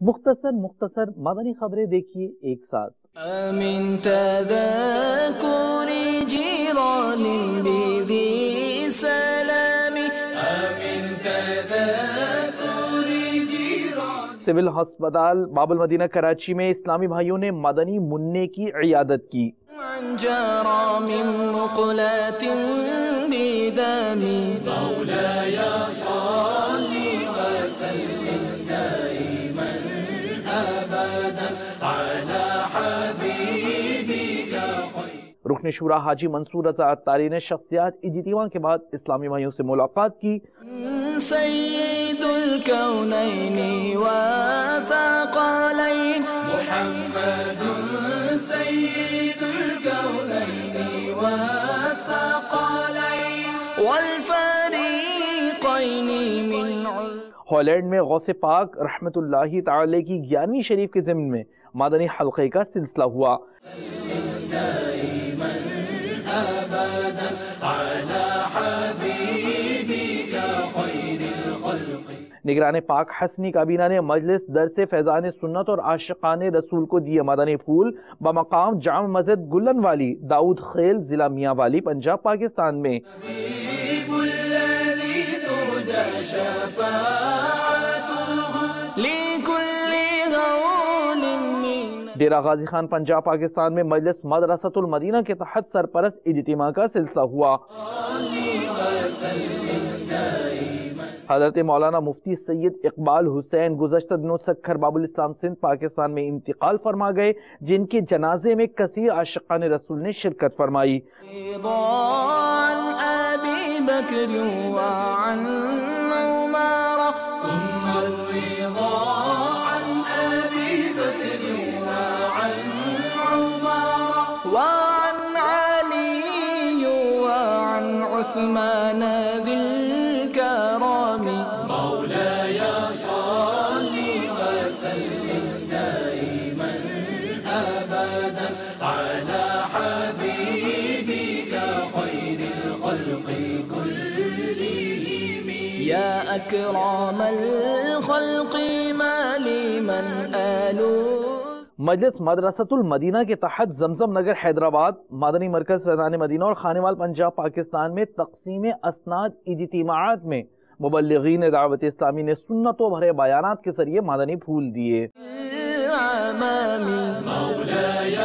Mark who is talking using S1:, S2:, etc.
S1: مختصر مدنی خبریں دیکھیے ایک ساتھ۔
S2: من تذاکر جیران بذی سلام، من تذاکر جیران۔
S1: سول ہسپتال باب المدینہ کراچی میں اسلامی بھائیوں نے مدنی منع کی عیادت کی۔
S2: عن جرام مقلات بدم، مولاي صل وسلم دائما ابدا على حبيبك خير۔
S1: رکن شورا حاجی منصور رضا عطاری نے شخصیات اجتماع کے بعد اسلامی بھائیوں سے ملاقات کی۔
S2: سید الکونین وثقلین محمد سید الکونین وثقلین والفریقین من
S1: ہالینڈ میں غوث پاک رحمت اللہ تعالی کی 11ویں شریف کے ضمن میں مدنی حلقے کا سلسلہ ہوا۔ نگران پاک حسنی کابینہ نے مجلس درس فیضان سنت اور عاشقان رسول کو دیے مدنی پھول بمقام جامع مسجد گلن والی داؤد خیل ضلع میاں والی پنجاب پاکستان میں۔ ڈیرہ غازی خان پنجاب پاکستان میں مجلس مدرسۃ المدینہ کے تحت سرپرست اجتماع کا سلسلہ ہوا۔ حضرت مولانا مفتی سید اقبال حسین گزشتہ دنوں سکھر باب الاسلام سندھ پاکستان میں انتقال فرما گئے، جن کے جنازے میں کثیر عاشقان رسول نے شرکت فرمائی۔
S2: عثمان ذي الكرام مولاي صل وسلم دائما ابدا على حبيبك خير الخلق كلهم يا اكرم الخلق ما لمن آلوا۔
S1: مجلس مدرسۃ المدینہ کے تحت زمزم نگر حیدرآباد، مدنی مرکز فیضان مدینہ اور خانوال پنجاب پاکستان میں تقسیم اسناد اجتماعات میں مبلغین دعوت اسلامی نے سنتوں بھرے بیانات کے ذریعے مدنی پھول دیے۔
S2: مولاي